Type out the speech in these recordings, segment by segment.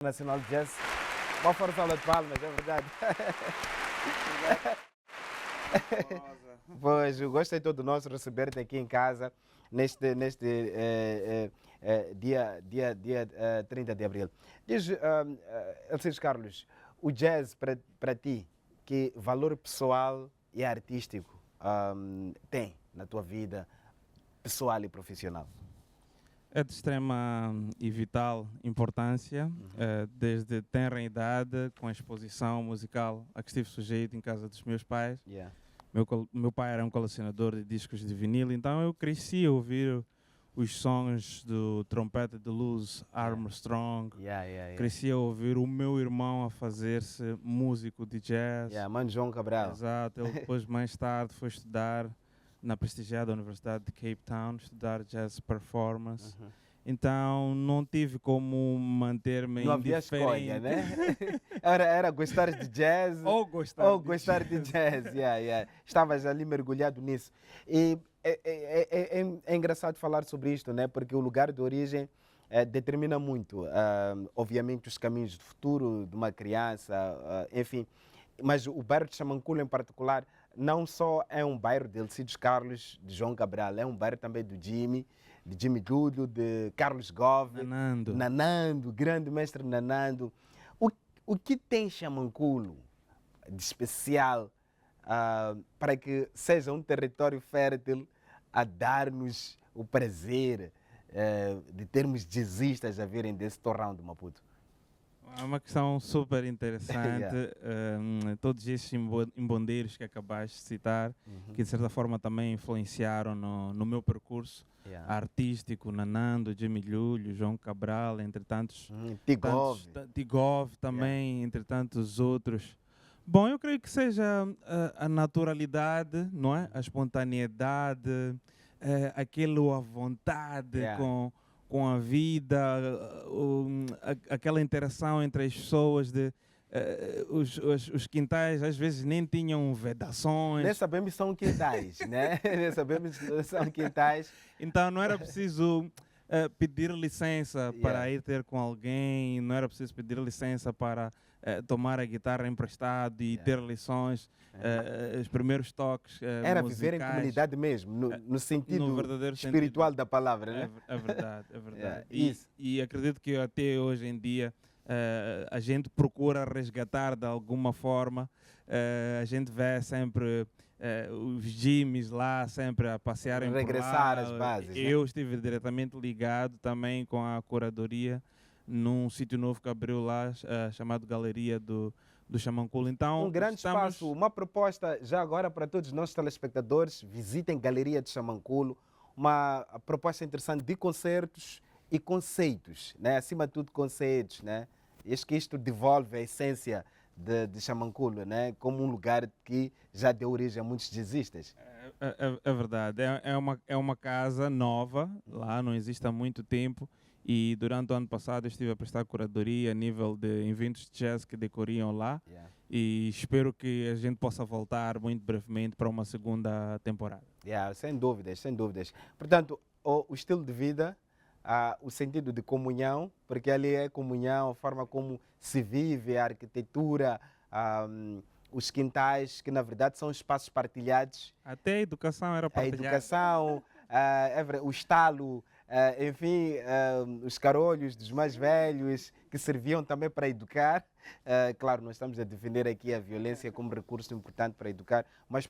Nacional de Jazz. Uma força de palmas, é verdade. Pois, eu gostei todo nosso receber-te aqui em casa neste dia 30 de abril. Diz, Alcides Carlos, o jazz para ti, que valor pessoal e artístico tem na tua vida pessoal e profissional? É de extrema e vital importância, desde tenra idade, com a exposição musical a que estive sujeito em casa dos meus pais. Yeah. Meu pai era um colecionador de discos de vinil, então eu cresci a ouvir os sons do trompete de luz Armstrong. Cresci a ouvir o meu irmão a fazer-se músico de jazz. Mano João Cabral. Exato, ele depois mais tarde foi estudar na prestigiada Universidade de Cape Town, estudar jazz performance. Então não tive como manter-me indiferente. Não havia escolha, né? Era gostar de jazz ou gostar de jazz. Estavas ali mergulhado nisso. E é engraçado falar sobre isto, né? Porque o lugar de origem determina muito, obviamente, os caminhos do futuro de uma criança, enfim. Mas o bairro de Xamanculo, em particular, não só é um bairro de Alcides Carlos, de João Cabral, é um bairro também do Jimmy, de Jimmy Júlio, de Carlos Gove, Nanando, grande mestre Nanando. O que tem Xamanculo de especial para que seja um território fértil a dar-nos o prazer de termos jazzistas a virem desse torrão de Maputo? É uma questão super interessante. Todos esses embondeiros que acabaste de citar, que de certa forma também influenciaram no meu percurso artístico, Nanando, Jimmy Lulho, João Cabral, entre tantos. Tigov também, entre tantos outros. Bom, eu creio que seja a naturalidade, não é? A espontaneidade, aquilo à vontade com a vida, aquela interação entre as pessoas, os quintais às vezes nem tinham vedações. Nem sabemos se são quintais, né? Nem sabemos se são quintais. Então não era preciso pedir licença para ir ter com alguém, não era preciso pedir licença para tomar a guitarra emprestado e ter lições, os primeiros toques era musicais. Viver em comunidade mesmo, no sentido espiritual sentido da palavra, né? É verdade, é verdade. E acredito que até hoje em dia a gente procura resgatar de alguma forma, a gente vê sempre os Jimmys lá, sempre a passearem regressar por lá. às bases. Eu estive diretamente ligado também com a curadoria num sítio novo que abriu lá, chamado Galeria do Xamanculo. Então, um grande espaço, uma proposta já agora para todos os nossos telespectadores, visitem Galeria de Xamanculo, uma proposta interessante de concertos e conceitos, né? Acima de tudo conceitos, né? Acho que isto devolve a essência de Xamanculo, né? Como um lugar que já deu origem a muitos jazzistas. É verdade, é uma casa nova, lá não existe há muito tempo. E durante o ano passado eu estive a prestar curadoria a nível de eventos de jazz que decorriam lá. E espero que a gente possa voltar muito brevemente para uma segunda temporada. Sem dúvidas, sem dúvidas. Portanto, o estilo de vida, o sentido de comunhão, porque ali é comunhão, a forma como se vive, a arquitetura, os quintais, que na verdade são espaços partilhados. Até a educação era partilhada. A educação, o estalo, enfim, os carolhos dos mais velhos, que serviam também para educar. Claro, nós estamos a defender aqui a violência como recurso importante para educar, mas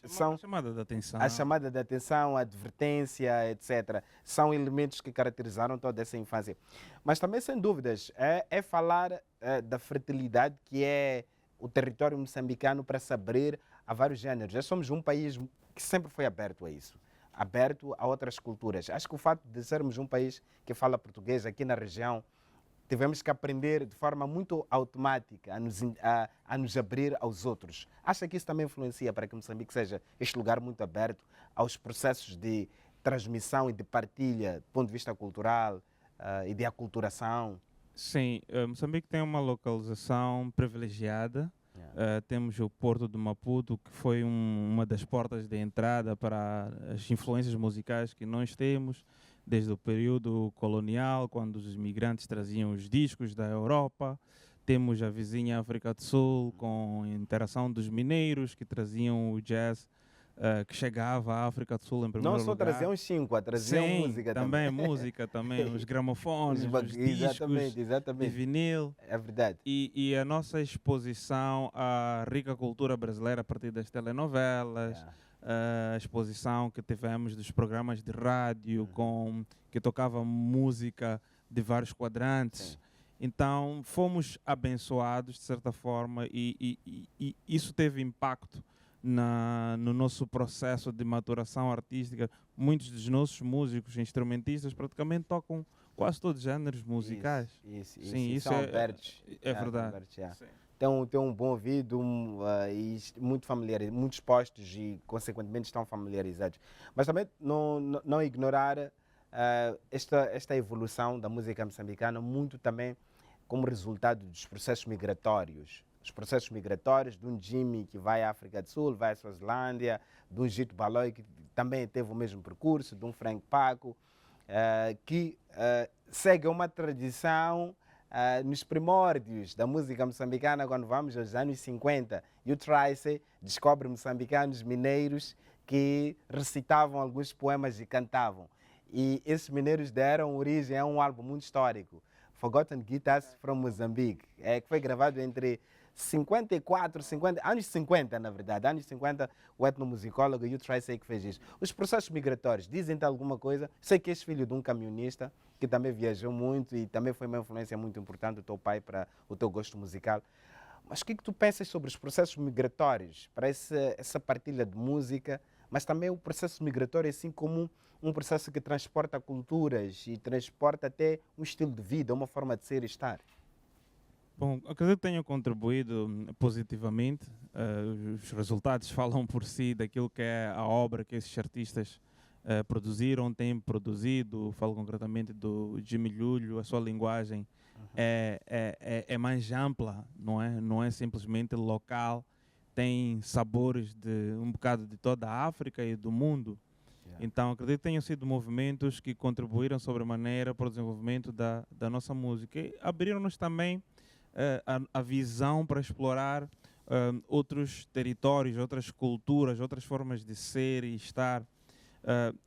são a chamada de atenção. A chamada de atenção, a advertência, etc. São elementos que caracterizaram toda essa infância. Mas também, sem dúvidas, é falar da fertilidade que é o território moçambicano para se abrir a vários géneros. Já somos um país que sempre foi aberto a isso, aberto a outras culturas. Acho que o fato de sermos um país que fala português aqui na região, tivemos que aprender de forma muito automática a nos abrir aos outros. Acha que isso também influencia para que Moçambique seja este lugar muito aberto aos processos de transmissão e de partilha do ponto de vista cultural e de aculturação? Sim, Moçambique tem uma localização privilegiada. Temos o Porto de Maputo, que foi uma das portas de entrada para as influências musicais que nós temos. desde o período colonial, quando os imigrantes traziam os discos da Europa. Temos a vizinha África do Sul, com a interação dos mineiros, que traziam o jazz, que chegava à África do Sul em primeiro Não só lugar. traziam os cinco, traziam Sim, música também também. música também, os gramofones, os discos de Exatamente. vinil. É verdade. E a nossa exposição à rica cultura brasileira a partir das telenovelas, a exposição que tivemos dos programas de rádio que tocavam música de vários quadrantes. Sim. Então fomos abençoados de certa forma e isso teve impacto no nosso processo de maturação artística. Muitos dos nossos músicos, instrumentistas, praticamente tocam quase todos os géneros musicais. Sim, isso é verdade. Tem um bom ouvido e muito familiar, muitos postos e, consequentemente, estão familiarizados. Mas também não ignorar esta evolução da música moçambicana, muito também como resultado dos processos migratórios. Os processos migratórios de um Jimmy que vai à África do Sul, vai à Suazilândia, de um Gito Baloi que também teve o mesmo percurso, de um Frank Paco, que segue uma tradição nos primórdios da música moçambicana, quando vamos aos anos 50. E o Trice descobre moçambicanos mineiros que recitavam alguns poemas e cantavam. E esses mineiros deram origem a um álbum muito histórico, Forgotten Guitars from Mozambique, que foi gravado entre 54, 50, anos 50, na verdade. Anos 50, o etnomusicólogo e o Trice que fez isso. Os processos migratórios dizem-te alguma coisa? Sei que és filho de um camionista que também viajou muito e também foi uma influência muito importante do teu pai para o teu gosto musical. Mas o que tu pensas sobre os processos migratórios para essa partilha de música, mas também o processo migratório assim como um processo que transporta culturas e transporta até um estilo de vida, uma forma de ser e estar? Bom, acredito que tenham contribuído positivamente. Os resultados falam por si daquilo que é a obra que esses artistas produziram, têm produzido. Falo concretamente do Jimmy Lulho, a sua linguagem é mais ampla, não é simplesmente local, tem sabores de um bocado de toda a África e do mundo. Então acredito que tenham sido movimentos que contribuíram sobremaneira para o desenvolvimento da nossa música e abriram-nos também a visão para explorar outros territórios, outras culturas, outras formas de ser e estar.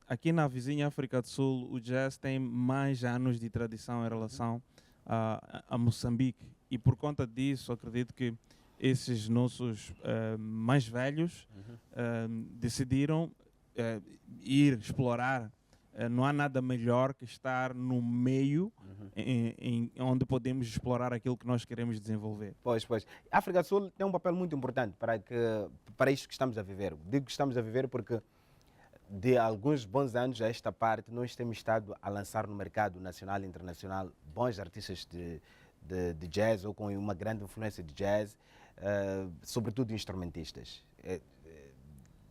Aqui na vizinha África do Sul, o jazz tem mais anos de tradição em relação a Moçambique. E por conta disso, acredito que esses nossos mais velhos decidiram ir explorar. Não há nada melhor que estar no meio onde podemos explorar aquilo que nós queremos desenvolver. Pois. A África do Sul tem um papel muito importante para isto que estamos a viver. Digo que estamos a viver porque de alguns bons anos a esta parte nós temos estado a lançar no mercado nacional e internacional bons artistas de jazz ou com uma grande influência de jazz, sobretudo instrumentistas.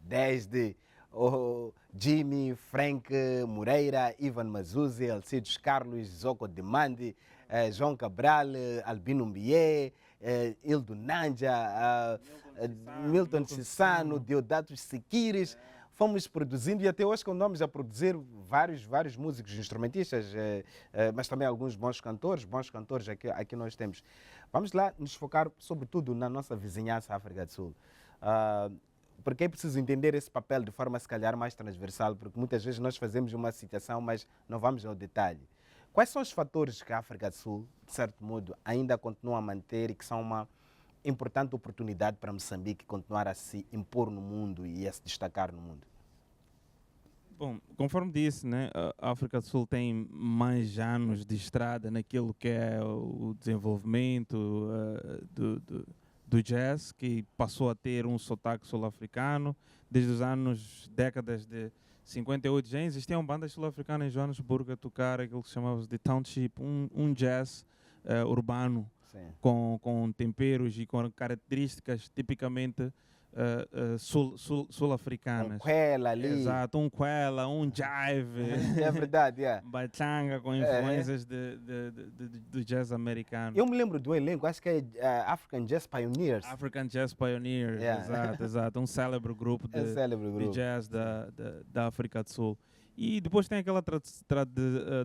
Desde Jimmy, Frank Moreira, Ivan Mazuzzi, Alcides Carlos, Zoko Demandi, João Cabral, Albino Mbie, Hildo Nanja, Milton Cissano, Deodato Siquires. Fomos produzindo e até hoje continuamos a produzir vários músicos instrumentistas, mas também alguns bons cantores aqui nós temos. Vamos lá nos focar sobretudo na nossa vizinhança África do Sul. Porque é preciso entender esse papel de forma, se calhar, mais transversal, porque muitas vezes nós fazemos uma citação, mas não vamos ao detalhe. Quais são os fatores que a África do Sul, de certo modo, ainda continua a manter e que são uma importante oportunidade para Moçambique continuar a se impor no mundo e a se destacar no mundo? Bom, conforme disse, né, a África do Sul tem mais anos de estrada naquilo que é o desenvolvimento do jazz, que passou a ter um sotaque sul-africano. Desde os décadas de 58 já existiam bandas sul-africanas em Joanesburgo a tocar aquilo que se chamava de township, um jazz urbano, com temperos e com características tipicamente sul-africanas. Um quela ali. Exato, um quela, um jive. É verdade, Bachanga com influências do jazz americano. Eu me lembro do elenco, acho que é African Jazz Pioneers. African Jazz Pioneers, exato. Um célebre grupo de jazz da África do Sul. E depois tem aquela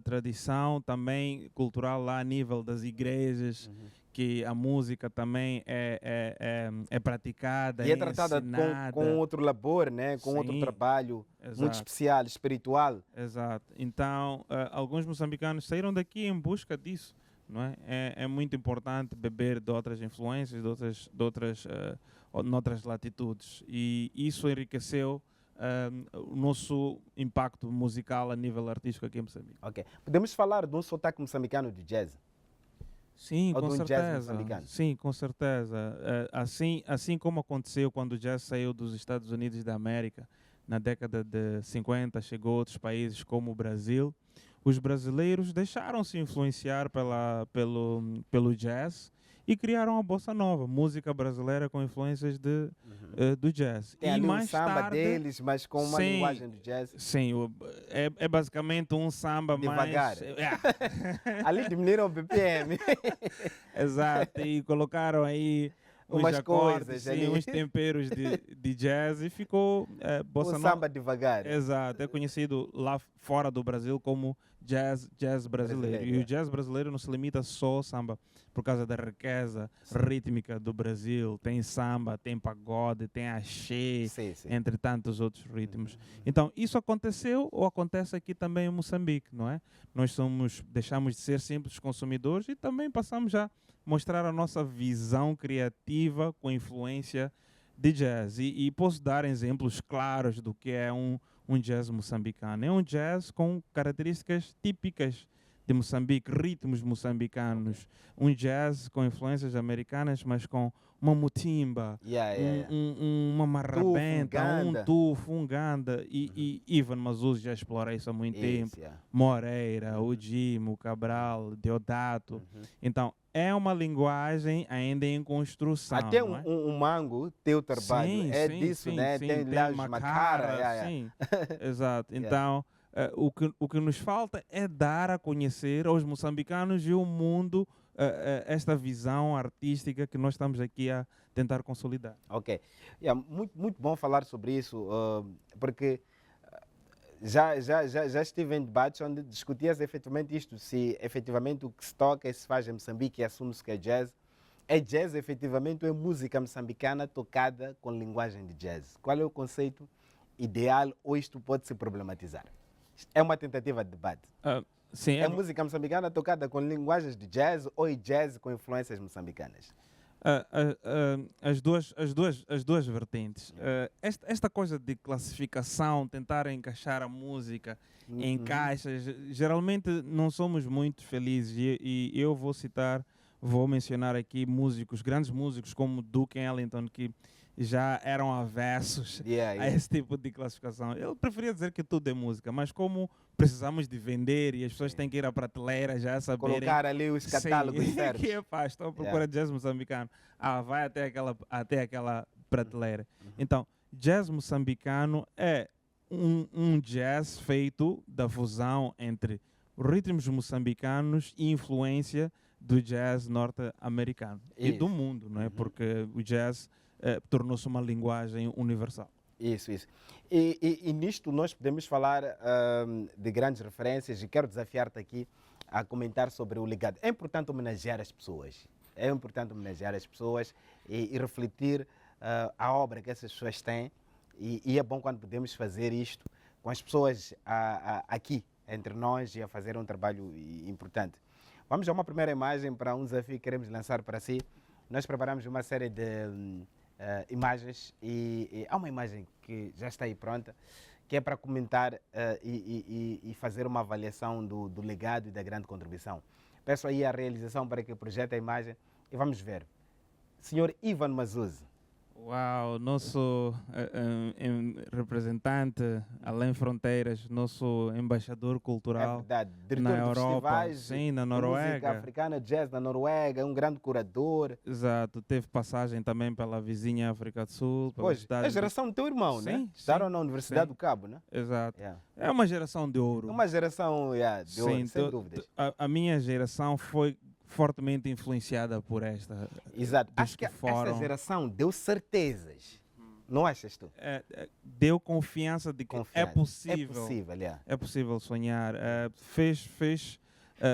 tradição também cultural lá a nível das igrejas, que a música também é praticada, E é tratada ensinada. com outro labor, né? Com outro trabalho muito especial, espiritual. Exato. Então, alguns moçambicanos saíram daqui em busca disso. Não é? É muito importante beber de outras influências, noutras latitudes. E isso enriqueceu o nosso impacto musical a nível artístico aqui em Moçambique. Ok. Podemos falar de um sotaque moçambicano de jazz? Sim, Ou com de um jazz certeza. moçambicano? Sim, com certeza. Assim como aconteceu quando o jazz saiu dos Estados Unidos da América, na década de 50, chegou a outros países como o Brasil, os brasileiros deixaram-se influenciar pelo jazz e criaram a bossa nova, música brasileira com influências do jazz. Tem e ali um mais samba tarde, deles, mas com uma linguagem do jazz. Sim, é basicamente um samba Devagar. mais... Ali diminuíram o BPM. Exato, e colocaram aí Umas uns acordes, coisas sim, ali. uns temperos de jazz e ficou bossa Um nova. samba devagar. Exato, é conhecido lá fora do Brasil como jazz brasileiro. E o jazz brasileiro não se limita só ao samba, por causa da riqueza rítmica do Brasil. Tem samba, tem pagode, tem axé, entre tantos outros ritmos. Então, isso aconteceu ou acontece aqui também em Moçambique, não é? Nós deixamos de ser simples consumidores e também passamos a mostrar a nossa visão criativa com influência de jazz. E posso dar exemplos claros do que é um jazz moçambicano. É um jazz com características típicas de Moçambique, ritmos moçambicanos. Um jazz com influências americanas, mas com uma mutimba, uma marrabenta, um tufo, um ganda. E Ivan Mazuz já explora isso há muito tempo. Moreira, o Dimo, Cabral, Deodato. Então, é uma linguagem ainda em construção. Até um mango, teu trabalho, disso, né? Sim, tem lá os macara. Sim, exato. Então, o que nos falta é dar a conhecer aos moçambicanos e ao mundo esta visão artística que nós estamos aqui a tentar consolidar. Ok. Muito bom falar sobre isso, porque já estive em debates onde discutia-se efetivamente isto, se efetivamente o que se toca e se faz em Moçambique e assume-se que é jazz efetivamente ou é música moçambicana tocada com linguagem de jazz. Qual é o conceito ideal ou isto pode se problematizar? É uma tentativa de debate. Sim, é música moçambicana tocada com linguagens de jazz ou é jazz com influências moçambicanas? As duas vertentes. Esta coisa de classificação, tentar encaixar a música em caixas, geralmente não somos muito felizes. E eu vou mencionar aqui grandes músicos como Duke Ellington, que já eram avessos a esse tipo de classificação. Ele preferia dizer que tudo é música, mas como precisamos de vender e as pessoas têm que ir à prateleira já saberem... Colocar ali os catálogos certos. Que estou à procura de jazz moçambicano. Vai até aquela prateleira. Então, jazz moçambicano é um jazz feito da fusão entre ritmos moçambicanos e influência do jazz norte-americano e do mundo, não é? Porque o jazz tornou-se uma linguagem universal. Isso. E nisto nós podemos falar de grandes referências e quero desafiar-te aqui a comentar sobre o legado. É importante homenagear as pessoas. E refletir a obra que essas pessoas têm. E é bom quando podemos fazer isto com as pessoas aqui, entre nós, e a fazer um trabalho importante. Vamos a uma primeira imagem para um desafio que queremos lançar para si. Nós preparamos uma série de imagens e há uma imagem que já está aí pronta, que é para comentar e fazer uma avaliação do legado e da grande contribuição. Peço aí a realização para que projete a imagem e vamos ver. Senhor Ivan Mazuz. Uau, nosso representante além fronteiras, nosso embaixador cultural. É verdade, diretor na de Europa, festivais, sim, na Noruega. Música africana, jazz na Noruega, um grande curador. Exato, teve passagem também pela vizinha África do Sul. Pois, é a geração do teu irmão, né? Estudaram na Universidade do Cabo, né? Exato. É uma geração de ouro. Uma geração de ouro, sem dúvidas. A minha geração foi fortemente influenciada por esta. Exato. Acho que esta geração deu certezas. Não achas tu? Deu confiança de que é possível. É possível, yeah. É possível sonhar.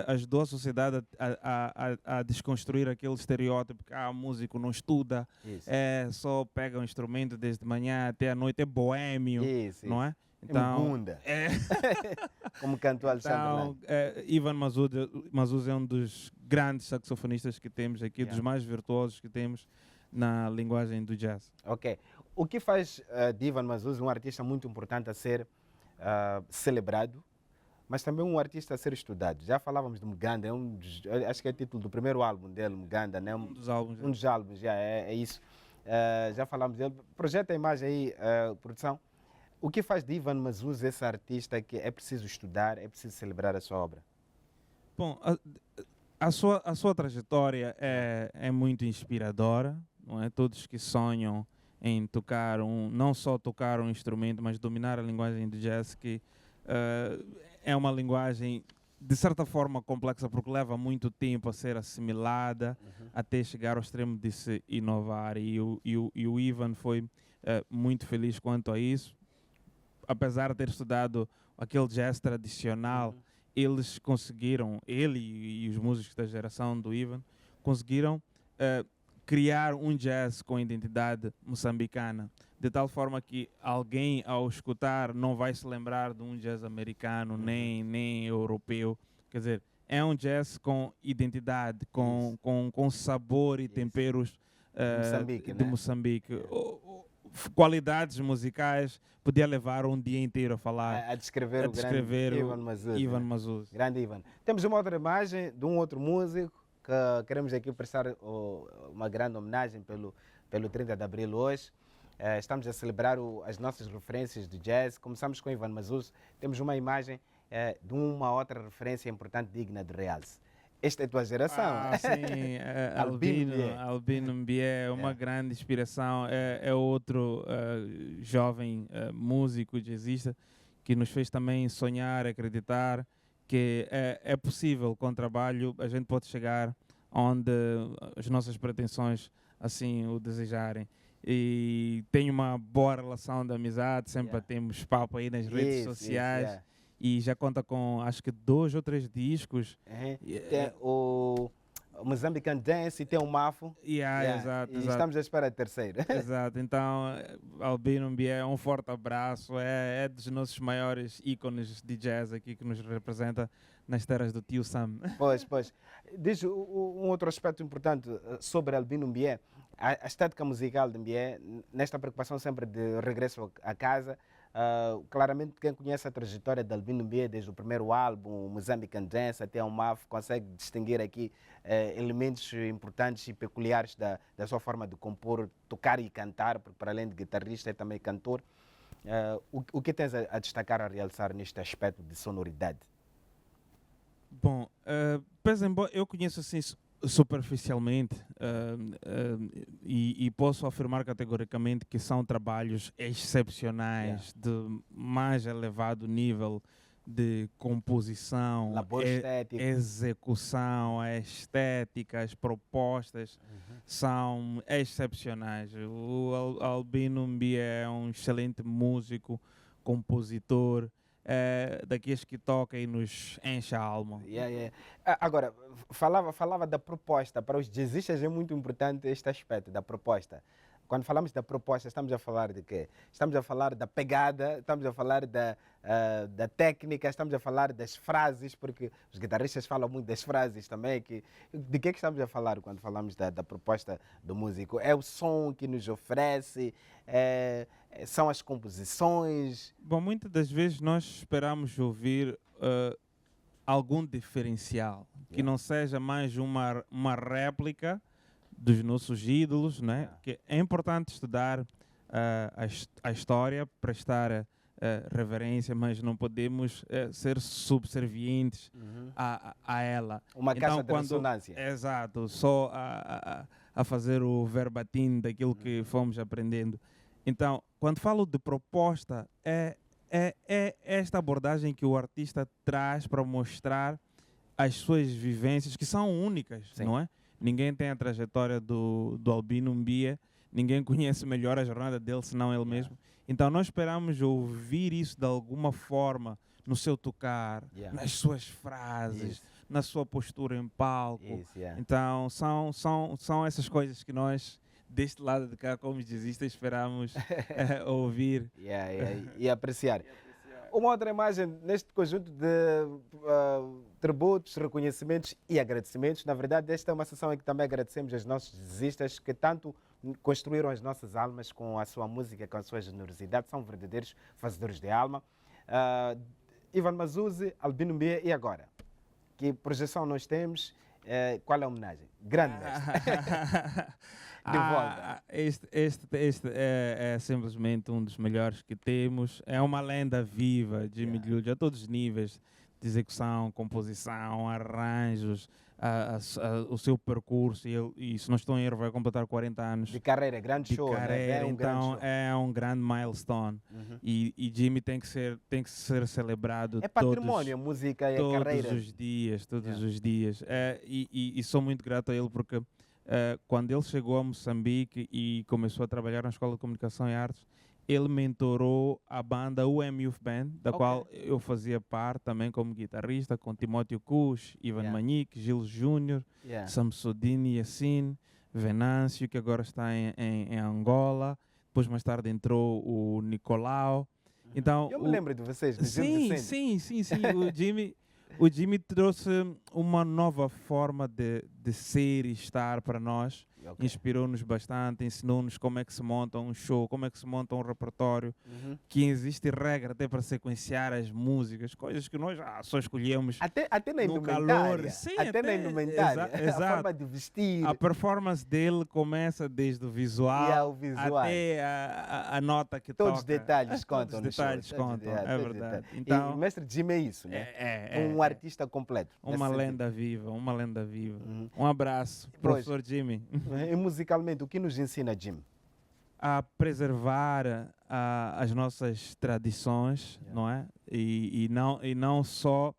Ajudou a sociedade a desconstruir aquele estereótipo que músico não estuda, só pega um instrumento desde manhã até a noite, é boêmio, não é? Então, como cantou Alexandre Lang. Ivan Mazuz é um dos grandes saxofonistas que temos aqui, dos mais virtuosos que temos na linguagem do jazz. Ok. O que faz de Ivan Mazuz um artista muito importante a ser celebrado, mas também um artista a ser estudado? Já falávamos de Muganda, acho que é o título do primeiro álbum dele, Muganda, né? Um dos álbuns. Um dos álbuns, já é isso. Já falamos dele. Projeta a imagem aí, produção. O que faz de Ivan Mazuz esse artista que é preciso estudar, é preciso celebrar a sua obra? Bom, a sua trajetória é muito inspiradora, não é? Todos que sonham em tocar não só tocar um instrumento, mas dominar a linguagem do jazz, que é uma linguagem de certa forma complexa, porque leva muito tempo a ser assimilada, até chegar ao extremo de se inovar, e o Ivan foi muito feliz quanto a isso. Apesar de ter estudado aquele jazz tradicional, eles conseguiram, ele e os músicos da geração do Ivan, conseguiram criar um jazz com identidade moçambicana, de tal forma que alguém, ao escutar, não vai se lembrar de um jazz americano, nem europeu. Quer dizer, é um jazz com identidade, com sabor e temperos de Moçambique. Qualidades musicais, podia levar um dia inteiro a falar, a descrever o grande Ivan Mazuz. Grande Ivan. Temos uma outra imagem de um outro músico que queremos aqui prestar uma grande homenagem pelo 30 de abril hoje. Estamos a celebrar as nossas referências de jazz. Começamos com Ivan Mazuz. Temos uma imagem de uma outra referência importante, digna de realce. Esta é a tua geração. Sim, Albino Mbié é uma grande inspiração. É outro jovem músico, jazzista, que nos fez também sonhar, acreditar que é possível, com trabalho, a gente pode chegar onde as nossas pretensões assim o desejarem. E tem uma boa relação de amizade, sempre temos papo aí nas redes sociais. E já conta com, acho que 2 ou 3 discos. Tem o Mozambican Dance e tem o Mafo. Exato. Estamos à espera de terceiro. Exato. Então, Albino Mbié, um forte abraço. É dos nossos maiores ícones de jazz aqui que nos representa nas terras do tio Sam. Pois. Diz um outro aspecto importante sobre Albino Mbié. A estética musical de Mbié, nesta preocupação sempre de regresso a casa. Claramente quem conhece a trajetória de Albino Mbié desde o primeiro álbum, o Mozambican Dance até o MAF, consegue distinguir aqui elementos importantes e peculiares da sua forma de compor, tocar e cantar, porque para além de guitarrista é também cantor. O que tens a destacar, a realçar neste aspecto de sonoridade? Bom, eu conheço assim superficialmente e posso afirmar categoricamente que são trabalhos excepcionais, de mais elevado nível de composição, execução, a estética, as propostas são excepcionais. O Albino Mbié é um excelente músico, compositor, daqueles que toca e nos enche a alma. Agora, falava da proposta. Para os jazzistas é muito importante este aspecto da proposta. Quando falamos da proposta, estamos a falar de quê? Estamos a falar da pegada, estamos a falar da técnica, estamos a falar das frases, porque os guitarristas falam muito das frases também. De que estamos a falar quando falamos da proposta do músico? É o som que nos oferece? São as composições? Bom, muitas das vezes nós esperamos ouvir algum diferencial, que não seja mais uma réplica dos nossos ídolos, né? Que é importante estudar a história, prestar reverência, mas não podemos ser subservientes a ela. Uma caixa de ressonância. Exato, só a fazer o verbatim daquilo que fomos aprendendo. Então, quando falo de proposta, é esta abordagem que o artista traz para mostrar as suas vivências, que são únicas, não é? Ninguém tem a trajetória do Albino Mbié, ninguém conhece melhor a jornada dele senão ele mesmo. Então nós esperamos ouvir isso de alguma forma no seu tocar, nas suas frases, na sua postura em palco. Então são essas coisas que nós, deste lado de cá, como jazzistas, esperamos ouvir e apreciar. Uma outra imagem neste conjunto de tributos, reconhecimentos e agradecimentos. Na verdade, esta é uma sessão em que também agradecemos aos nossos jazzistas que tanto construíram as nossas almas com a sua música, com a sua generosidade. São verdadeiros fazedores de alma. Ivan Mazuzzi, Albino Mbie, e agora? Que projeção nós temos? Qual é a homenagem? Grande mestre. De volta. Este é simplesmente um dos melhores que temos. É uma lenda viva, Jimmy Julio, a todos os níveis de execução, composição, arranjos, o seu percurso. E se não estou em erro, vai completar 40 anos de carreira, grande show. Carreira, né? Então é um grande milestone. E Jimmy tem que ser celebrado. É património, a música e a carreira. Todos os dias. E sou muito grato a ele porque quando ele chegou a Moçambique e começou a trabalhar na Escola de Comunicação e Artes, ele mentorou a banda UM Youth Band, da qual eu fazia parte também como guitarrista, com Timóteo Kush, Ivan Manique, Gil Júnior, Samsudini Yassin, Venâncio, que agora está em Angola. Depois, mais tarde, entrou o Nicolau. Então, eu me lembro de vocês. Sim. O Jimmy trouxe uma nova forma de ser e estar para nós. Inspirou-nos bastante, ensinou-nos como é que se monta um show, como é que se monta um repertório, que existe regra até para sequenciar as músicas, coisas que nós só escolhemos até na no indumentária. calor. Sim, até na indumentária. Exato. A forma de vestir. A performance dele começa desde o visual, até a nota que todos toca. Os detalhes contam. Todos os detalhes contam, é verdade. Então, e o mestre Jimmy é isso, né? Um artista completo. Uma lenda viva. Um abraço, professor Jimmy. E musicalmente, o que nos ensina, Jimmy? A preservar as nossas tradições, não é? E não só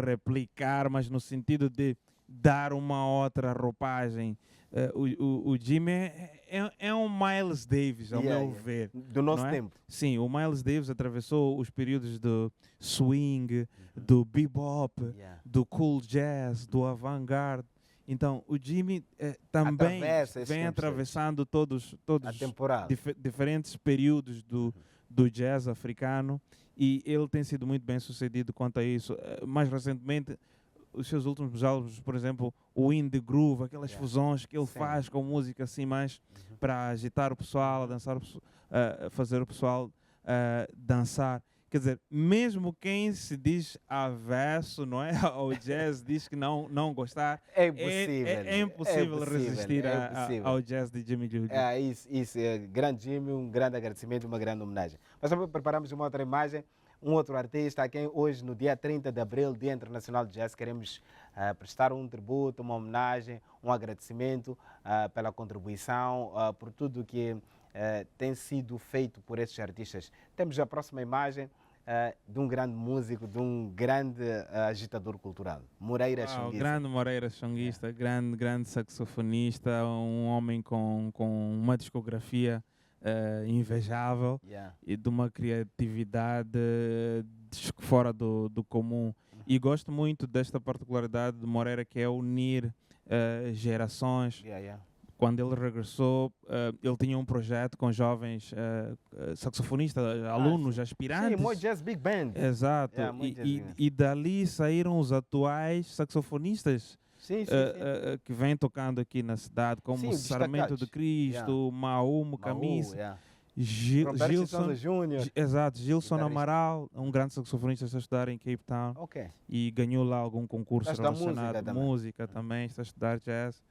replicar, mas no sentido de dar uma outra roupagem. O Jimmy é um Miles Davis, ao meu ver. Do nosso tempo. Sim, o Miles Davis atravessou os períodos do swing, do bebop, do cool jazz, do avant-garde. Então, o Jimmy também vem atravessando todos diferentes períodos do jazz africano, e ele tem sido muito bem sucedido quanto a isso. Mais recentemente, os seus últimos álbuns, por exemplo, o Indie Groove, aquelas fusões que ele faz com música assim mais para agitar o pessoal, dançar, fazer o pessoal dançar. Quer dizer, mesmo quem se diz avesso, não é, ao jazz, diz que não gostar, é impossível, é impossível resistir ao jazz de Jimmy Julio. Isso é grande Jimmy, um grande agradecimento, uma grande homenagem. Mas também preparamos uma outra imagem, um outro artista a quem hoje, no dia 30 de abril, Dia Internacional de Jazz, queremos prestar um tributo, uma homenagem, um agradecimento pela contribuição, por tudo que tem sido feito por esses artistas. Temos a próxima imagem de um grande músico, de um grande agitador cultural, Moreira Xonguista. Grande Moreira Xonguista, grande saxofonista, um homem com uma discografia invejável e de uma criatividade fora do comum. E gosto muito desta particularidade de Moreira, que é unir gerações. Quando ele regressou, ele tinha um projeto com jovens saxofonistas, alunos, aspirantes. Sim, Mo Jazz Big Band. Exato. E dali saíram os atuais saxofonistas que vêm tocando aqui na cidade, como Sarmento de Cristo, Maumo Camisa, Gilson Júnior. Exato, Gilson Amaral, um grande saxofonista, está a estudar em Cape Town e ganhou lá algum concurso relacionado à música também, está a estudar jazz.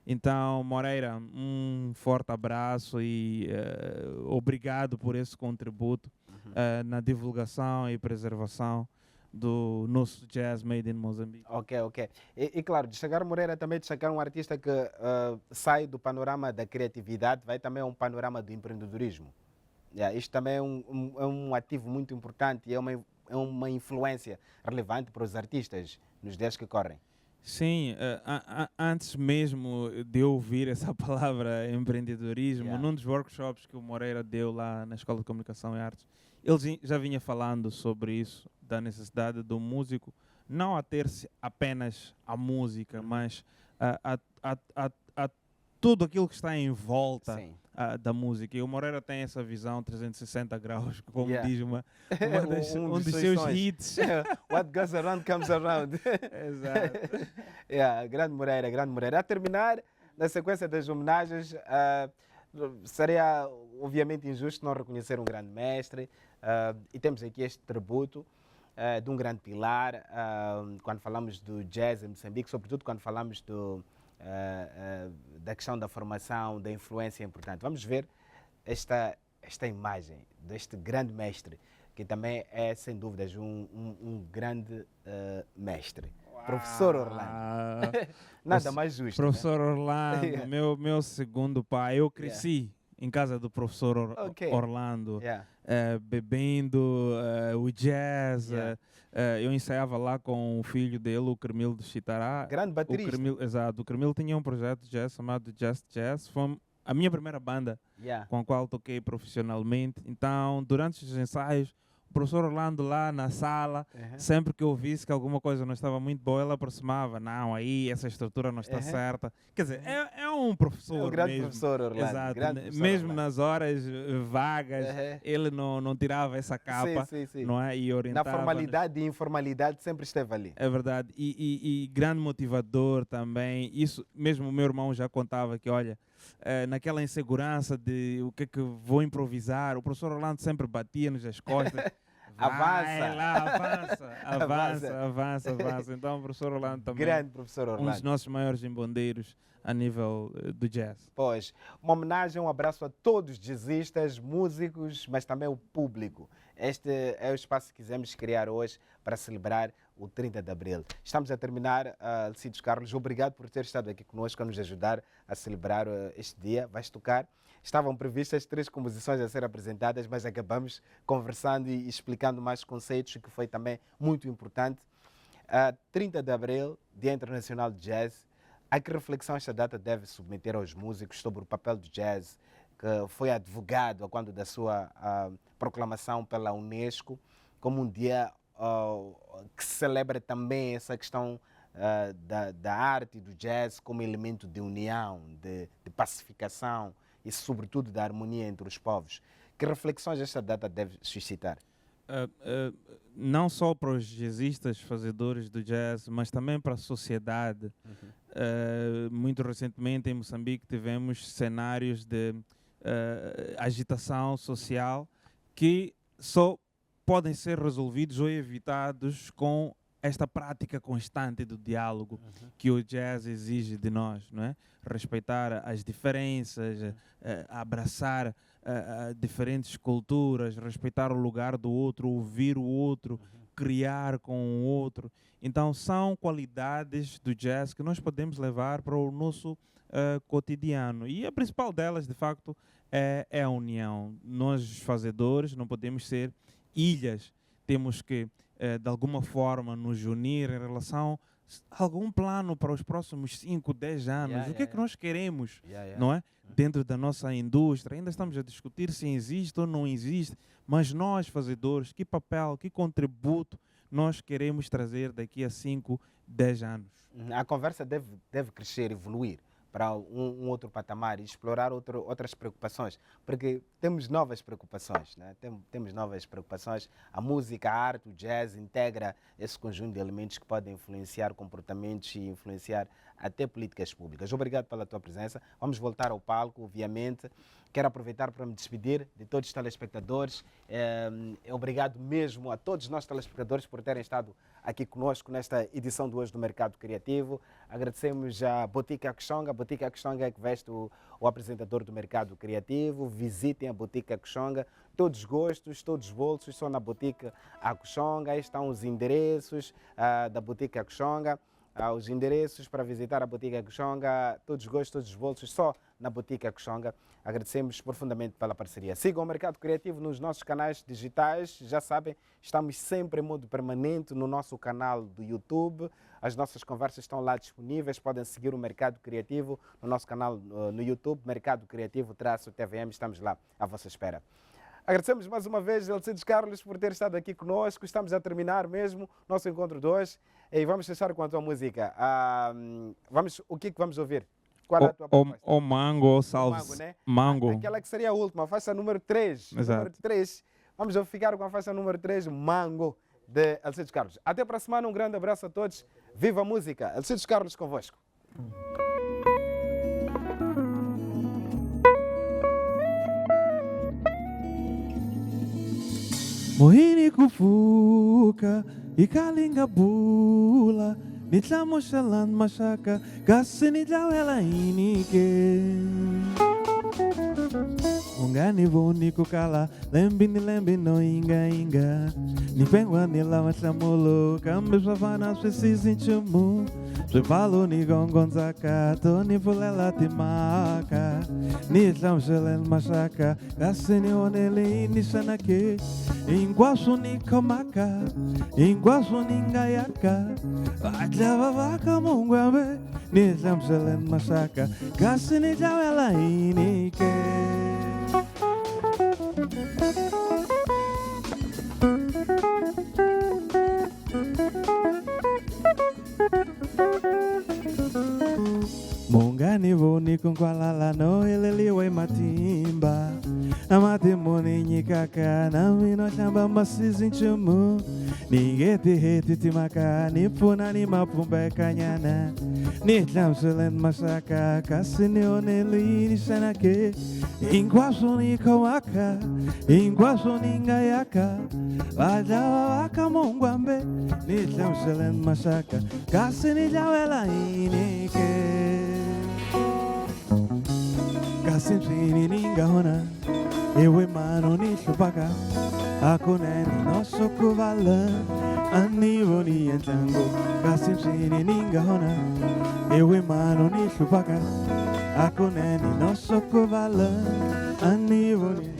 Então, Moreira, um forte abraço e obrigado por esse contributo na divulgação e preservação do nosso jazz made in Moçambique. Ok. E claro, destacar Moreira também, destacar um artista que sai do panorama da criatividade, vai também a um panorama do empreendedorismo. Isto também é um ativo muito importante e é uma influência relevante para os artistas nos dias que correm. Sim, antes mesmo de eu ouvir essa palavra empreendedorismo, Yeah. num dos workshops que o Moreira deu lá na Escola de Comunicação e Artes, ele já vinha falando sobre isso, da necessidade do músico não ater-se apenas à música, mas a tudo aquilo que está em volta Sim. da música. E o Moreira tem essa visão 360 graus, como Yeah. diz Um um dos dos seus seus sons. hits. What goes around comes around. Exato. Yeah, grande Moreira, grande Moreira. A terminar, na sequência das homenagens, seria obviamente injusto não reconhecer um grande mestre, e temos aqui este tributo de um grande pilar, quando falamos do jazz em Moçambique, sobretudo quando falamos da questão da formação, da influência importante. Vamos ver esta imagem deste grande mestre, que também é, sem dúvidas, um grande mestre. Professor Orlando. Nada mais justo. Professor Né? Orlando, Yeah. meu segundo pai. Eu cresci em casa do professor Ok. Orlando, Yeah. bebendo o jazz. Yeah. Eu ensaiava lá com o filho dele, o Cremil de Chitará. Grande baterista. Exato, o Cremil tinha um projeto de jazz chamado Just Jazz. Foi a minha primeira banda Yeah. com a qual toquei profissionalmente. Então, durante os ensaios, o professor Orlando lá na sala, sempre que eu visse que alguma coisa não estava muito boa, ele aproximava. Não, aí essa estrutura não está certa. Quer dizer, é um professor É um grande mesmo. professor Orlando. Exato. Grande professor Mesmo Orlando. nas horas vagas, ele não tirava essa capa, Sim. não é? E Na orientava. formalidade e informalidade sempre esteve ali. É verdade. E grande motivador também. Isso mesmo o meu irmão já contava que, olha, naquela insegurança de o que é que vou improvisar, o professor Orlando sempre batia-nos as costas. Vai lá, avança. Então o professor Orlando também Grande professor um dos Orlando. nossos maiores embondeiros a nível do jazz. Pois, uma homenagem, um abraço a todos os jazzistas, músicos, mas também o público. Este é o espaço que quisemos criar hoje para celebrar o 30 de Abril. Estamos a terminar, Alcides Carlos, obrigado por ter estado aqui conosco a nos ajudar a celebrar este dia. Vais tocar. Estavam previstas 3 composições a ser apresentadas, mas acabamos conversando e explicando mais conceitos, que foi também muito importante. 30 de Abril, Dia Internacional de Jazz. A que reflexão esta data deve submeter aos músicos sobre o papel do jazz, que foi advogado quando da sua proclamação pela Unesco como um dia que celebra também essa questão da arte e do jazz como elemento de união, de pacificação e, sobretudo, da harmonia entre os povos. Que reflexões esta data deve suscitar? Não só para os jazzistas fazedores do jazz, mas também para a sociedade. Muito recentemente em Moçambique tivemos cenários de agitação social que só podem ser resolvidos ou evitados com esta prática constante do diálogo que o jazz exige de nós, não é? Respeitar as diferenças, abraçar diferentes culturas, respeitar o lugar do outro, ouvir o outro, criar com o outro. Então são qualidades do jazz que nós podemos levar para o nosso cotidiano. E a principal delas, de facto, é a união. Nós, os fazedores, não podemos ser ilhas. Temos que, de alguma forma, nos unir em relação a algum plano para os próximos 5, 10 anos. O que é que nós queremos, não é? Dentro da nossa indústria. Ainda estamos a discutir se existe ou não existe, mas nós, fazedores, que papel, que contributo nós queremos trazer daqui a 5, 10 anos? A conversa deve crescer, evoluir para um outro patamar e explorar outras preocupações, porque temos novas preocupações, né? Temos novas preocupações. A música, a arte, o jazz integra esse conjunto de elementos que podem influenciar comportamentos e influenciar até políticas públicas. Obrigado pela tua presença. Vamos voltar ao palco, obviamente. Quero aproveitar para me despedir de todos os telespectadores. Obrigado mesmo a todos os nossos telespectadores por terem estado aqui conosco nesta edição de hoje do Mercado Criativo. Agradecemos a Botica Akushonga. A Botica Akushonga é que veste o apresentador do Mercado Criativo. Visitem a Botica Akushonga. Todos os gostos, todos os bolsos são na Botica Akushonga. Aí estão os endereços da Botica Akushonga. Os endereços para visitar a Botica Akushonga, todos os gostos, todos os bolsos, só na Botica Akushonga. Agradecemos profundamente pela parceria. Sigam o Mercado Criativo nos nossos canais digitais. Já sabem, estamos sempre em modo permanente no nosso canal do YouTube. As nossas conversas estão lá disponíveis. Podem seguir o Mercado Criativo no nosso canal no YouTube, Mercado Criativo-TVM. Estamos lá à vossa espera. Agradecemos mais uma vez, Alcides Carlos, por ter estado aqui conosco. Estamos a terminar mesmo nosso encontro de hoje. E vamos deixar com a tua música. O que vamos ouvir? Qual é a tua proposta? O Mango, ou Salve. Mango, né? Mango. Aquela que seria a última, a faixa número 3. Exato. Número 3. Vamos ficar com a faixa número 3, Mango, de Alcides Carlos. Até para a semana, um grande abraço a todos. Viva a música! Alcides Carlos convosco. Mohini kufuka, ikalinga bula, nitlamo shalan mashaka, kasi nijawela inike. Ungani voni kukala, lembi no inga. Nipengwa nila mashamulo, kambi swafana swisi chumu. Swipalo ni gongonzaka, toni fulela timaka. Nitlam shelen mashaka, kasi ni onele nishanake. Ingwasu ni kamaka, ingwasu ni ngayaka. Ajava vaka mungwabe, nitlam shelen mashaka, kasi ni jawela inike. Mungani voni kunkwalala no eleliwe matimba. Amate moni nyikaka na mino shamba masizi nchumu. Nigeti heti timaka nipuna ni mapumbe kanyana. Nitlam shelen mashaka kasi ni oneli nishanake. Ingwasu ni kamaka, ingwasu ni ngayaka. Wajawa waka mungwambe, nitlam shelen mashaka kasi ni jawela inike. Kasi nchini ningahona, ewe mano ni shupaka. Ako neni no sokuvala, anivo ni entango. Kasi nchini ningahona, ewe mano ni shupaka. Ako neni no sokuvala, anivo ni.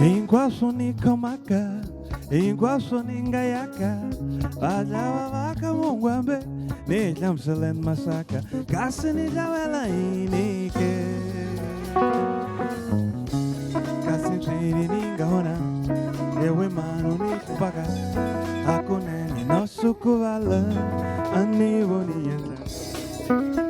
Ingwasu ni kamaka, ingwasu ni ngayaka. Wajawa waka mungwambe, nitlam shelen mashaka kasi ni jawela inike. Kasi nchini ningahona, ewe mano ni shupaka. Ako neni no sukuvala, anivo ni entango.